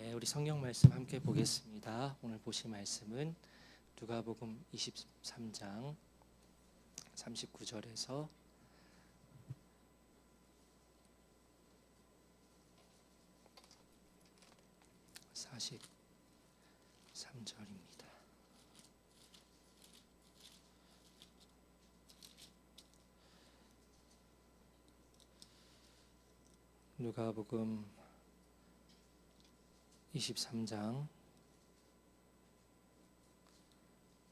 네, 우리 성경 말씀 함께 보겠습니다. 오늘 보실 말씀은 누가복음 23장 39절에서 43절입니다. 누가복음 23장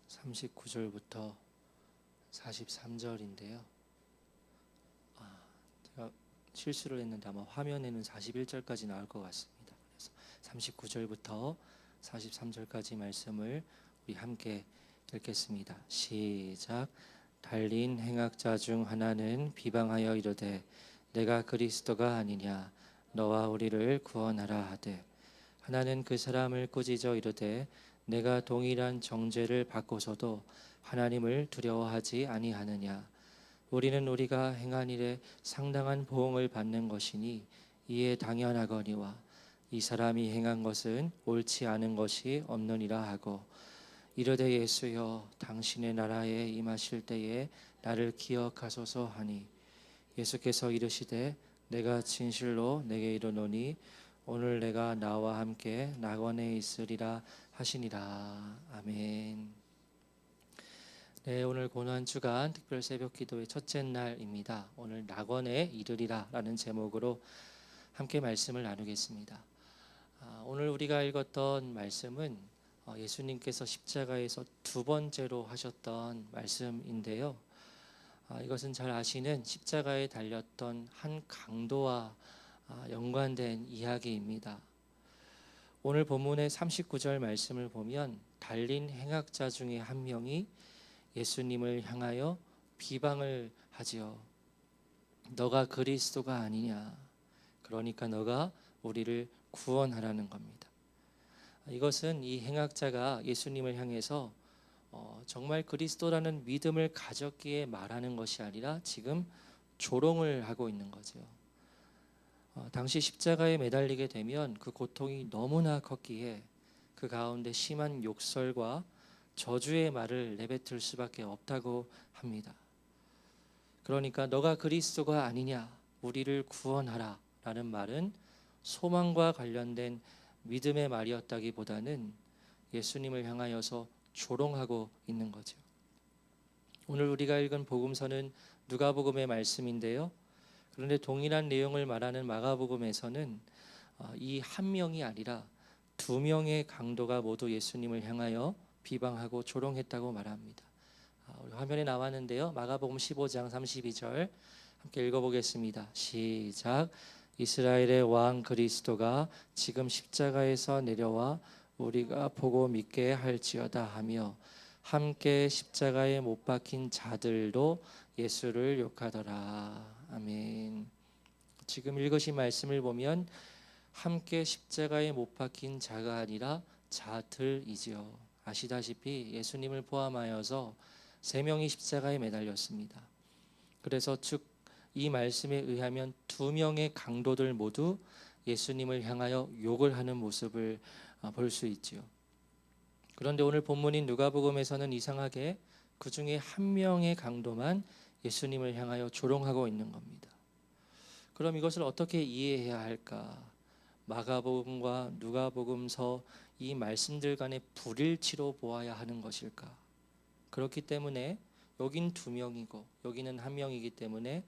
39절부터 43절인데요. 제가 실수를 했는데 아마 화면에는 41절까지 나올 것 같습니다. 그래서 39절부터 43절까지 말씀을 우리 함께 읽겠습니다. 시작. 달린 행악자 중 하나는 비방하여 이르되 내가 그리스도가 아니냐 너와 우리를 구원하라 하되, 하나는 그 사람을 꾸짖어 이르되 내가 동일한 정죄를 받고서도 하나님을 두려워하지 아니하느냐. 우리는 우리가 행한 일에 상당한 보응을 받는 것이니 이에 당연하거니와 이 사람이 행한 것은 옳지 않은 것이 없느니라 하고, 이르되 예수여 당신의 나라에 임하실 때에 나를 기억하소서 하니, 예수께서 이르시되 내가 진실로 내게 이르노니 오늘 내가 나와 함께 낙원에 있으리라 하시니라. 아멘. 네, 오늘 고난 주간 특별 새벽 기도의 첫째 날입니다. 오늘 낙원에 이르리라 라는 제목으로 함께 말씀을 나누겠습니다. 오늘 우리가 읽었던 말씀은 예수님께서 십자가에서 두 번째로 하셨던 말씀인데요. 이것은 잘 아시는 십자가에 달렸던 한 강도와 연관된 이야기입니다. 오늘 본문의 39절 말씀을 보면 달린 행악자 중에 한 명이 예수님을 향하여 비방을 하지요. 너가 그리스도가 아니냐, 그러니까 너가 우리를 구원하라는 겁니다. 이것은 이 행악자가 예수님을 향해서 정말 그리스도라는 믿음을 가졌기에 말하는 것이 아니라 지금 조롱을 하고 있는 거죠. 당시 십자가에 매달리게 되면 그 고통이 너무나 컸기에 그 가운데 심한 욕설과 저주의 말을 내뱉을 수밖에 없다고 합니다. 그러니까 너가 그리스도가 아니냐, 우리를 구원하라 라는 말은 소망과 관련된 믿음의 말이었다기보다는 예수님을 향하여서 조롱하고 있는 거죠. 오늘 우리가 읽은 복음서는 누가복음의 말씀인데요. 그런데 동일한 내용을 말하는 마가복음에서는 이 한 명이 아니라 두 명의 강도가 모두 예수님을 향하여 비방하고 조롱했다고 말합니다. 우리 화면에 나왔는데요. 마가복음 15장 32절 함께 읽어보겠습니다. 시작. 이스라엘의 왕 그리스도가 지금 십자가에서 내려와 우리가 보고 믿게 할지어다 하며 함께 십자가에 못 박힌 자들도 예수를 욕하더라. 아멘. 지금 읽으신 말씀을 보면 함께 십자가에 못 박힌 자가 아니라 자들이지요. 아시다시피 예수님을 포함하여서 3명이 십자가에 매달렸습니다. 그래서 즉 이 말씀에 의하면 2명의 강도들 모두 예수님을 향하여 욕을 하는 모습을 볼 수 있지요. 그런데 오늘 본문인 누가복음에서는 이상하게 그 중에 한 명의 강도만 예수님을 향하여 조롱하고 있는 겁니다. 그럼 이것을 어떻게 이해해야 할까? 마가복음과 누가복음서 이 말씀들 간의 불일치로 보아야 하는 것일까? 그렇기 때문에 여긴 2명이고 여기는 1명이기 때문에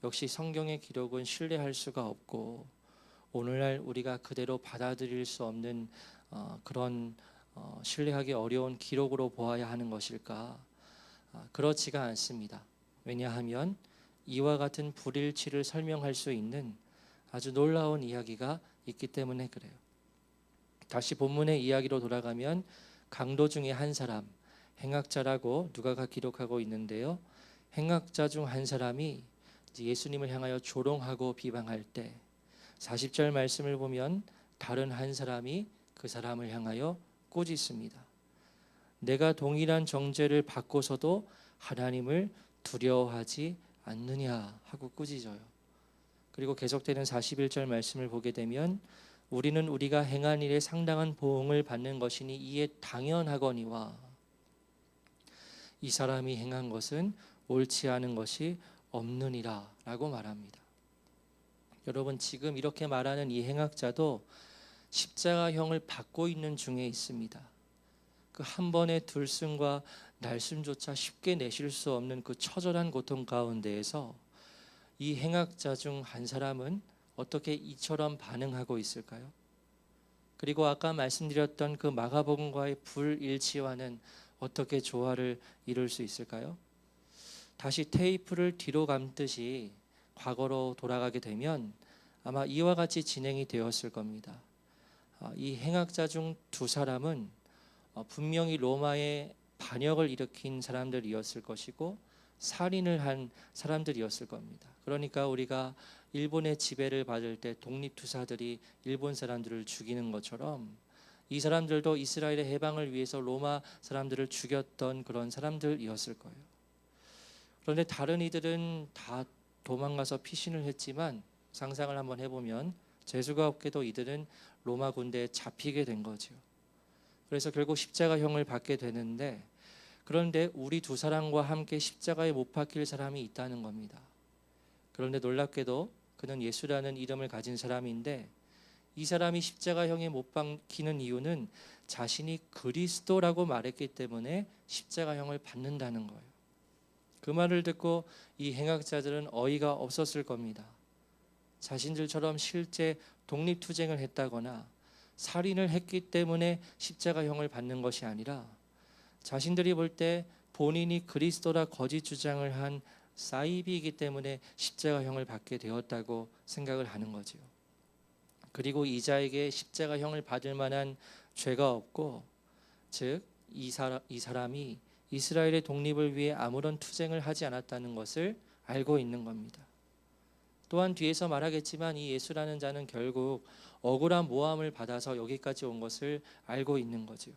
역시 성경의 기록은 신뢰할 수가 없고 오늘날 우리가 그대로 받아들일 수 없는 그런 신뢰하기 어려운 기록으로 보아야 하는 것일까? 그렇지가 않습니다. 왜냐하면 이와 같은 불일치를 설명할 수 있는 아주 놀라운 이야기가 있기 때문에 그래요. 다시 본문의 이야기로 돌아가면 강도 중에 한 사람, 행악자라고 누가가 기록하고 있는데요. 행악자 중 한 사람이 예수님을 향하여 조롱하고 비방할 때 40절 말씀을 보면 다른 한 사람이 그 사람을 향하여 꾸짖습니다. 내가 동일한 정죄를 받고서도 하나님을 두려워하지 않느냐 하고 꾸짖어요. 그리고 계속되는 41절 말씀을 보게 되면 우리는 우리가 행한 일에 상당한 보응을 받는 것이니 이에 당연하거니와 이 사람이 행한 것은 옳지 않은 것이 없느니라 라고 말합니다. 여러분, 지금 이렇게 말하는 이 행악자도 십자가형을 받고 있는 중에 있습니다. 그 한 번의 들숨과 날숨조차 쉽게 내쉴 수 없는 그 처절한 고통 가운데에서 이 행악자 중 한 사람은 어떻게 이처럼 반응하고 있을까요? 그리고 아까 말씀드렸던 그 마가복음과의 불일치와는 어떻게 조화를 이룰 수 있을까요? 다시 테이프를 뒤로 감듯이 과거로 돌아가게 되면 아마 이와 같이 진행이 되었을 겁니다. 이 행악자 중 두 사람은 분명히 로마의 반역을 일으킨 사람들이었을 것이고 살인을 한 사람들이었을 겁니다. 그러니까 우리가 일본의 지배를 받을 때 독립투사들이 일본 사람들을 죽이는 것처럼 이 사람들도 이스라엘의 해방을 위해서 로마 사람들을 죽였던 그런 사람들이었을 거예요. 그런데 다른 이들은 다 도망가서 피신을 했지만 상상을 한번 해보면 재수가 없게도 이들은 로마 군대에 잡히게 된 거죠. 그래서 결국 십자가형을 받게 되는데, 그런데 우리 두 사람과 함께 십자가에 못 박힐 사람이 있다는 겁니다. 그런데 놀랍게도 그는 예수라는 이름을 가진 사람인데, 이 사람이 십자가형에 못 박히는 이유는 자신이 그리스도라고 말했기 때문에 십자가형을 받는다는 거예요. 그 말을 듣고 이 행악자들은 어이가 없었을 겁니다. 자신들처럼 실제 독립투쟁을 했다거나 살인을 했기 때문에 십자가형을 받는 것이 아니라 자신들이 볼 때 본인이 그리스도라 거짓 주장을 한 사이비이기 때문에 십자가형을 받게 되었다고 생각을 하는 거지요. 그리고 이 자에게 십자가형을 받을 만한 죄가 없고, 즉 이 사람이 이스라엘의 독립을 위해 아무런 투쟁을 하지 않았다는 것을 알고 있는 겁니다. 또한 뒤에서 말하겠지만 이 예수라는 자는 결국 억울한 모함을 받아서 여기까지 온 것을 알고 있는 거죠.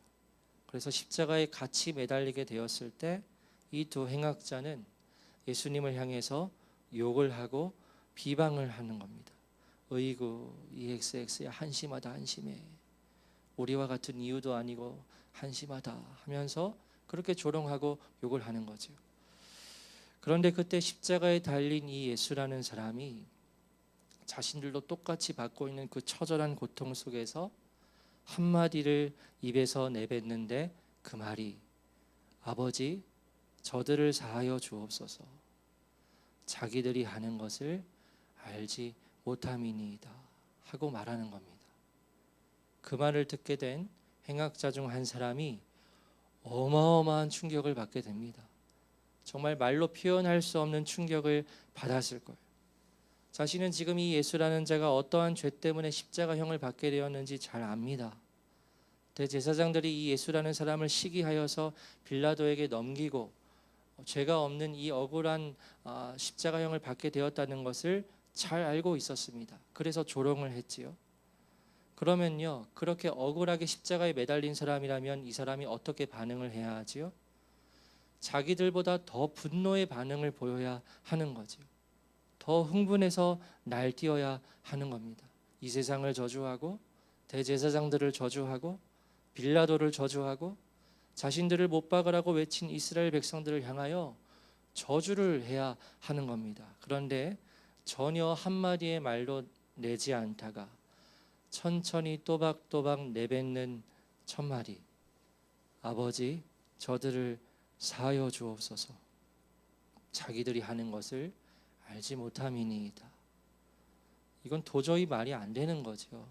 그래서 십자가에 같이 매달리게 되었을 때 이 두 행악자는 예수님을 향해서 욕을 하고 비방을 하는 겁니다. 어이구, 이 XX야 한심하다, 한심해. 우리와 같은 이유도 아니고 한심하다 하면서 그렇게 조롱하고 욕을 하는 거죠. 그런데 그때 십자가에 달린 이 예수라는 사람이 자신들도 똑같이 받고 있는 그 처절한 고통 속에서 한마디를 입에서 내뱉는데, 그 말이 아버지 저들을 사하여 주옵소서, 자기들이 하는 것을 알지 못함이니이다 하고 말하는 겁니다. 그 말을 듣게 된 행악자 중 한 사람이 어마어마한 충격을 받게 됩니다. 정말 말로 표현할 수 없는 충격을 받았을 거예요. 자신은 지금 이 예수라는 자가 어떠한 죄 때문에 십자가형을 받게 되었는지 잘 압니다. 대제사장들이 이 예수라는 사람을 시기하여서 빌라도에게 넘기고 죄가 없는 이 억울한 십자가형을 받게 되었다는 것을 잘 알고 있었습니다. 그래서 조롱을 했지요. 그러면요, 그렇게 억울하게 십자가에 매달린 사람이라면 이 사람이 어떻게 반응을 해야 하지요? 자기들보다 더 분노의 반응을 보여야 하는 거지요. 더 흥분해서 날뛰어야 하는 겁니다. 이 세상을 저주하고 대제사장들을 저주하고 빌라도를 저주하고 자신들을 못 박으라고 외친 이스라엘 백성들을 향하여 저주를 해야 하는 겁니다. 그런데 전혀 한마디의 말도 내지 않다가 천천히 또박또박 내뱉는 첫마디, 아버지 저들을 사하여 주옵소서, 자기들이 하는 것을 알지 못함이니이다. 이건 도저히 말이 안 되는 거죠.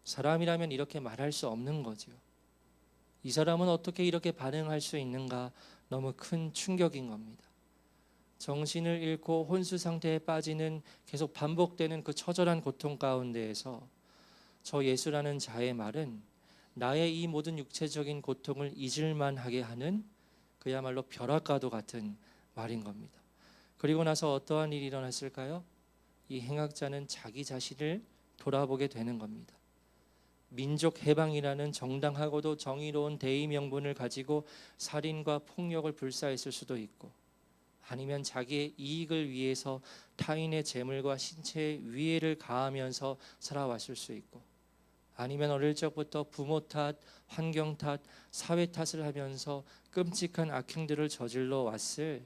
사람이라면 이렇게 말할 수 없는 거죠. 이 사람은 어떻게 이렇게 반응할 수 있는가, 너무 큰 충격인 겁니다. 정신을 잃고 혼수 상태에 빠지는, 계속 반복되는 그 처절한 고통 가운데에서 저 예수라는 자의 말은 나의 이 모든 육체적인 고통을 잊을만 하게 하는 그야말로 벼락과도 같은 말인 겁니다. 그리고 나서 어떠한 일이 일어났을까요? 이 행악자는 자기 자신을 돌아보게 되는 겁니다. 민족 해방이라는 정당하고도 정의로운 대의 명분을 가지고 살인과 폭력을 불사했을 수도 있고, 아니면 자기의 이익을 위해서 타인의 재물과 신체에 위해를 가하면서 살아왔을 수 있고, 아니면 어릴 적부터 부모 탓, 환경 탓, 사회 탓을 하면서 끔찍한 악행들을 저질러 왔을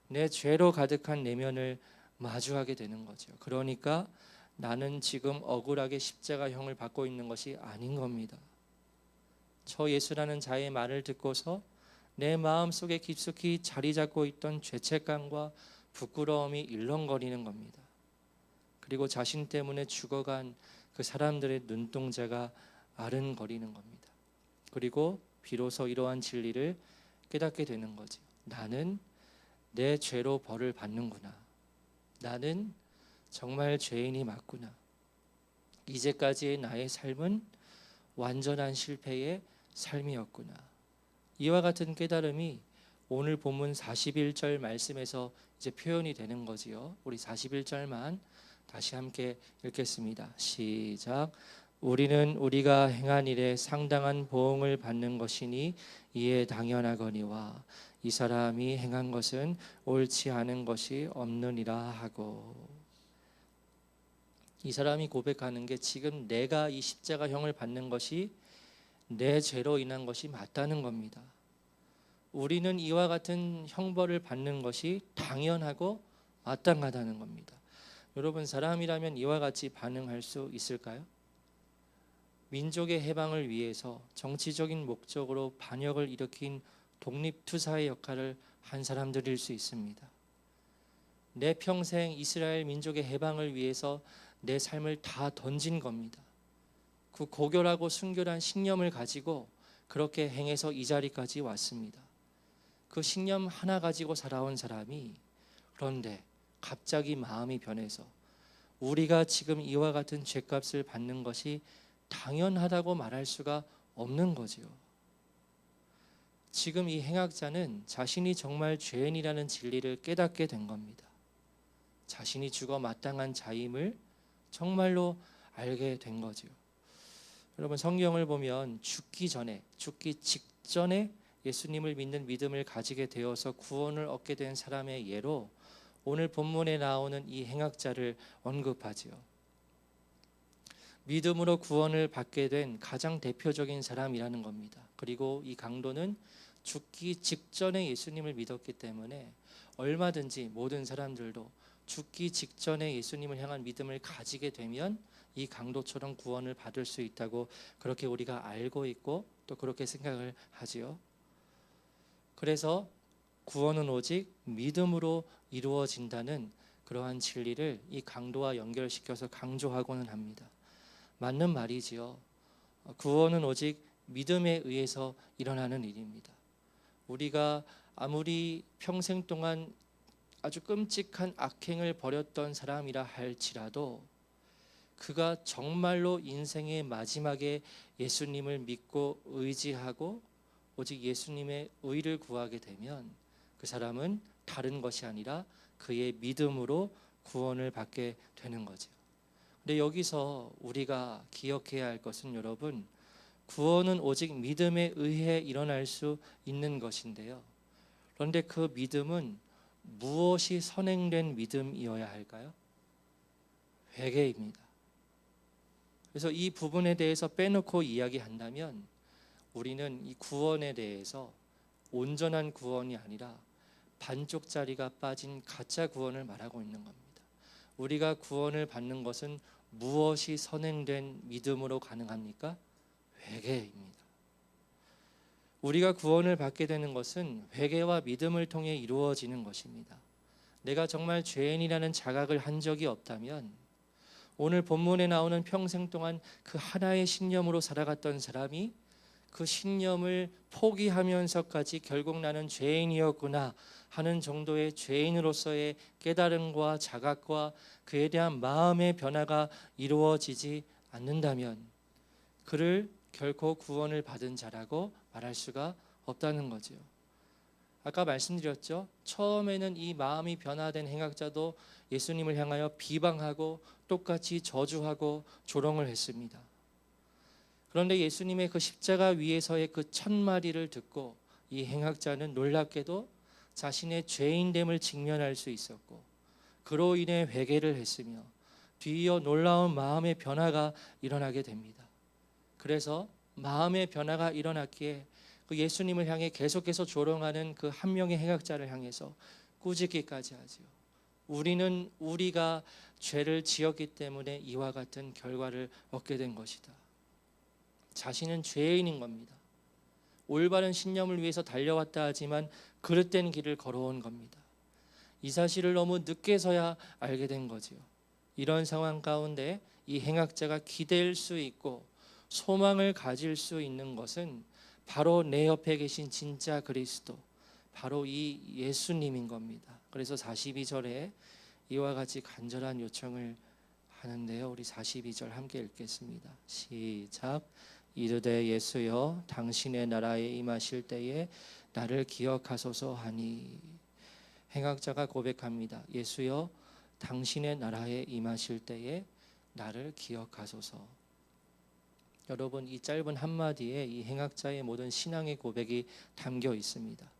내 죄로 가득한 내면을 마주하게 되는 거죠. 그러니까 나는 지금 억울하게 십자가형을 받고 있는 것이 아닌 겁니다. 저 예수라는 자의 말을 듣고서 내 마음속에 깊숙이 자리 잡고 있던 죄책감과 부끄러움이 일렁거리는 겁니다. 그리고 자신 때문에 죽어간 그 사람들의 눈동자가 아른거리는 겁니다. 그리고 비로소 이러한 진리를 깨닫게 되는 거죠. 나는 내 죄로 벌을 받는구나. 나는 정말 죄인이 맞구나. 이제까지의 나의 삶은 완전한 실패의 삶이었구나. 이와 같은 깨달음이 오늘 본문 41절 말씀에서 이제 표현이 되는 거지요. 우리 41절만 다시 함께 읽겠습니다. 시작. 우리는 우리가 행한 일에 상당한 보응을 받는 것이니 이에 당연하거니와 이 사람이 행한 것은 옳지 않은 것이 없느니라 하고. 이 사람이 고백하는 게 지금 내가 이 십자가형을 받는 것이 내 죄로 인한 것이 맞다는 겁니다. 우리는 이와 같은 형벌을 받는 것이 당연하고 마땅하다는 겁니다. 여러분, 사람이라면 이와 같이 반응할 수 있을까요? 민족의 해방을 위해서 정치적인 목적으로 반역을 일으킨 독립투사의 역할을 한 사람들일 수 있습니다. 내 평생 이스라엘 민족의 해방을 위해서 내 삶을 다 던진 겁니다. 그 고결하고 순결한 신념을 가지고 그렇게 행해서 이 자리까지 왔습니다. 그 신념 하나 가지고 살아온 사람이 그런데 갑자기 마음이 변해서 우리가 지금 이와 같은 죄값을 받는 것이 당연하다고 말할 수가 없는 거지요. 지금 이 행악자는 자신이 정말 죄인이라는 진리를 깨닫게 된 겁니다. 자신이 죽어 마땅한 자임을 정말로 알게 된 거지요. 여러분, 성경을 보면 죽기 직전에 예수님을 믿는 믿음을 가지게 되어서 구원을 얻게 된 사람의 예로 오늘 본문에 나오는 이 행악자를 언급하지요. 믿음으로 구원을 받게 된 가장 대표적인 사람이라는 겁니다. 그리고 이 강도는 죽기 직전에 예수님을 믿었기 때문에 얼마든지 모든 사람들도 죽기 직전에 예수님을 향한 믿음을 가지게 되면 이 강도처럼 구원을 받을 수 있다고 그렇게 우리가 알고 있고 또 그렇게 생각을 하지요. 그래서 구원은 오직 믿음으로 이루어진다는 그러한 진리를 이 강도와 연결시켜서 강조하고는 합니다. 맞는 말이지요. 구원은 오직 믿음에 의해서 일어나는 일입니다. 우리가 아무리 평생 동안 아주 끔찍한 악행을 벌였던 사람이라 할지라도 그가 정말로 인생의 마지막에 예수님을 믿고 의지하고 오직 예수님의 의를 구하게 되면 그 사람은 다른 것이 아니라 그의 믿음으로 구원을 받게 되는 거죠. 근데 여기서 우리가 기억해야 할 것은 여러분, 구원은 오직 믿음에 의해 일어날 수 있는 것인데요. 그런데 그 믿음은 무엇이 선행된 믿음이어야 할까요? 회개입니다. 그래서 이 부분에 대해서 빼놓고 이야기한다면 우리는 이 구원에 대해서 온전한 구원이 아니라 반쪽짜리가 빠진 가짜 구원을 말하고 있는 겁니다. 우리가 구원을 받는 것은 무엇이 선행된 믿음으로 가능합니까? 회개입니다. 우리가 구원을 받게 되는 것은 회개와 믿음을 통해 이루어지는 것입니다. 내가 정말 죄인이라는 자각을 한 적이 없다면 오늘 본문에 나오는 평생 동안 그 하나의 신념으로 살아갔던 사람이 그 신념을 포기하면서까지 결국 나는 죄인이었구나 하는 정도의 죄인으로서의 깨달음과 자각과 그에 대한 마음의 변화가 이루어지지 않는다면 그를 결코 구원을 받은 자라고 말할 수가 없다는 거죠. 아까 말씀드렸죠. 처음에는 이 마음이 변화된 행악자도 예수님을 향하여 비방하고 똑같이 저주하고 조롱을 했습니다. 그런데 예수님의 그 십자가 위에서의 그 첫마디를 듣고 이 행악자는 놀랍게도 자신의 죄인됨을 직면할 수 있었고 그로 인해 회개를 했으며 뒤이어 놀라운 마음의 변화가 일어나게 됩니다. 그래서 마음의 변화가 일어났기에 그 예수님을 향해 계속해서 조롱하는 그 한 명의 행악자를 향해서 꾸짖기까지 하지요. 우리는 우리가 죄를 지었기 때문에 이와 같은 결과를 얻게 된 것이다. 자신은 죄인인 겁니다. 올바른 신념을 위해서 달려왔다 하지만 그릇된 길을 걸어온 겁니다. 이 사실을 너무 늦게서야 알게 된 거지요. 이런 상황 가운데 이 행악자가 기댈 수 있고 소망을 가질 수 있는 것은 바로 내 옆에 계신 진짜 그리스도, 바로 이 예수님인 겁니다. 그래서 42절에 이와 같이 간절한 요청을 하는데요. 우리 42절 함께 읽겠습니다. 시작. 이르되 예수여 당신의 나라에 임하실 때에 나를 기억하소서 하니. 행악자가 고백합니다. 예수여 당신의 나라에 임하실 때에 나를 기억하소서. 여러분, 이 짧은 한마디에 이 행악자의 모든 신앙의 고백이 담겨 있습니다.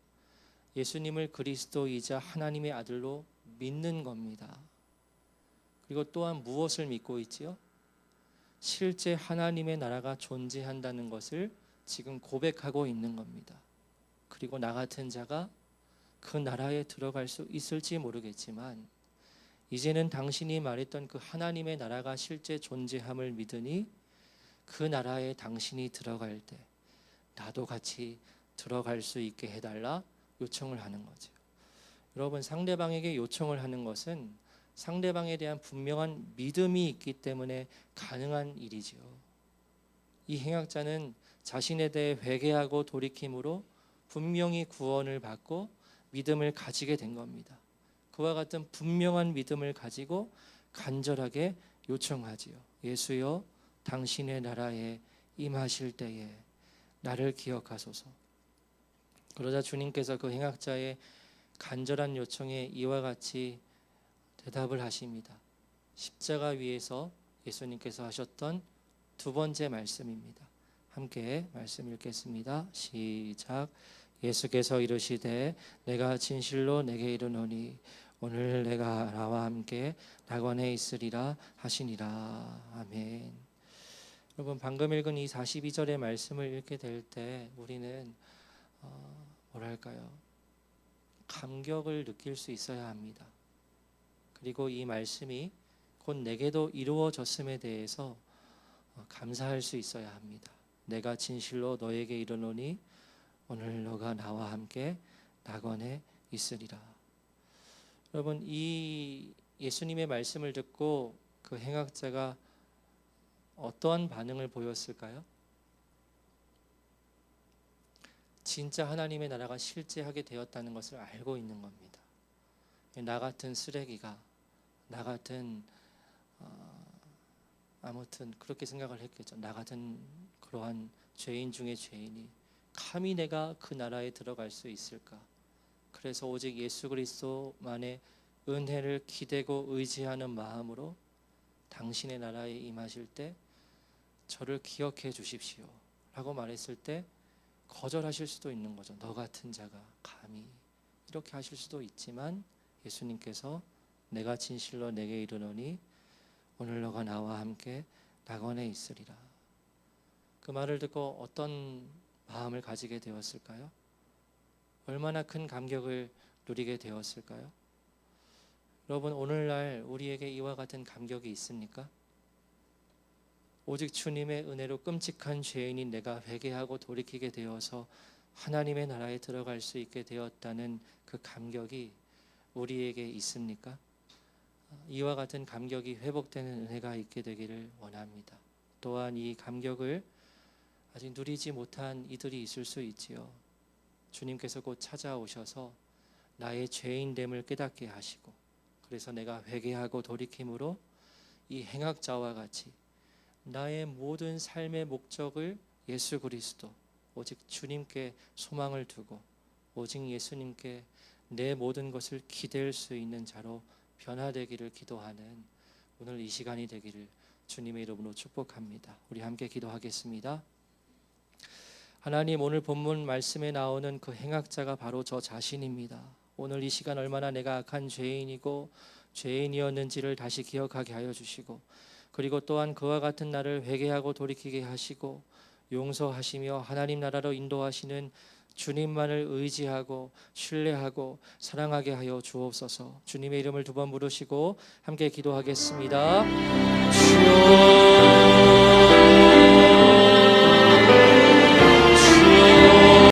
예수님을 그리스도이자 하나님의 아들로 믿는 겁니다. 그리고 또한 무엇을 믿고 있지요? 실제 하나님의 나라가 존재한다는 것을 지금 고백하고 있는 겁니다. 그리고 나 같은 자가 그 나라에 들어갈 수 있을지 모르겠지만 이제는 당신이 말했던 그 하나님의 나라가 실제 존재함을 믿으니 그 나라에 당신이 들어갈 때 나도 같이 들어갈 수 있게 해달라 요청을 하는 거죠. 여러분, 상대방에게 요청을 하는 것은 상대방에 대한 분명한 믿음이 있기 때문에 가능한 일이지요. 이 행악자는 자신에 대해 회개하고 돌이킴으로 분명히 구원을 받고 믿음을 가지게 된 겁니다. 그와 같은 분명한 믿음을 가지고 간절하게 요청하지요. 예수여 당신의 나라에 임하실 때에 나를 기억하소서. 그러자 주님께서 그 행악자의 간절한 요청에 이와 같이 대답을 하십니다. 십자가 위에서 예수님께서 하셨던 두 번째 말씀입니다. 함께 말씀 읽겠습니다. 시작. 예수께서 이르시되 내가 진실로 내게 이르노니 오늘 내가 나와 함께 낙원에 있으리라 하시니라. 아멘. 여러분, 방금 읽은 이 42절의 말씀을 읽게 될 때 우리는 뭐랄까요? 감격을 느낄 수 있어야 합니다. 그리고 이 말씀이 곧 내게도 이루어졌음에 대해서 감사할 수 있어야 합니다. 내가 진실로 너에게 이르노니 오늘 너가 나와 함께 낙원에 있으리라. 여러분, 이 예수님의 말씀을 듣고 그 행악자가 어떠한 반응을 보였을까요? 진짜 하나님의 나라가 실제하게 되었다는 것을 알고 있는 겁니다. 나 같은 쓰레기가, 나 같은 아무튼 그렇게 생각을 했겠죠. 나 같은 그러한 죄인 중에 죄인이 감히 내가 그 나라에 들어갈 수 있을까? 그래서 오직 예수 그리스도만의 은혜를 기대고 의지하는 마음으로 당신의 나라에 임하실 때 저를 기억해 주십시오 라고 말했을 때 거절하실 수도 있는 거죠. 너 같은 자가 감히, 이렇게 하실 수도 있지만 예수님께서 내가 진실로 내게 이르노니 오늘 너가 나와 함께 낙원에 있으리라. 그 말을 듣고 어떤 마음을 가지게 되었을까요? 얼마나 큰 감격을 누리게 되었을까요? 여러분, 오늘날 우리에게 이와 같은 감격이 있습니까? 오직 주님의 은혜로 끔찍한 죄인인 내가 회개하고 돌이키게 되어서 하나님의 나라에 들어갈 수 있게 되었다는 그 감격이 우리에게 있습니까? 이와 같은 감격이 회복되는 은혜가 있게 되기를 원합니다. 또한 이 감격을 아직 누리지 못한 이들이 있을 수 있지요. 주님께서 곧 찾아오셔서 나의 죄인됨을 깨닫게 하시고 그래서 내가 회개하고 돌이킴으로 이 행악자와 같이 나의 모든 삶의 목적을 예수 그리스도 오직 주님께 소망을 두고 오직 예수님께 내 모든 것을 기댈 수 있는 자로 변화되기를 기도하는 오늘 이 시간이 되기를 주님의 이름으로 축복합니다. 우리 함께 기도하겠습니다. 하나님, 오늘 본문 말씀에 나오는 그 행악자가 바로 저 자신입니다. 오늘 이 시간 얼마나 내가 악한 죄인이고 죄인이었는지를 다시 기억하게 하여 주시고 그리고 또한 그와 같은 날을 회개하고 돌이키게 하시고 용서하시며 하나님 나라로 인도하시는 주님만을 의지하고 신뢰하고 사랑하게 하여 주옵소서. 주님의 이름을 두 번 부르시고 함께 기도하겠습니다. 주여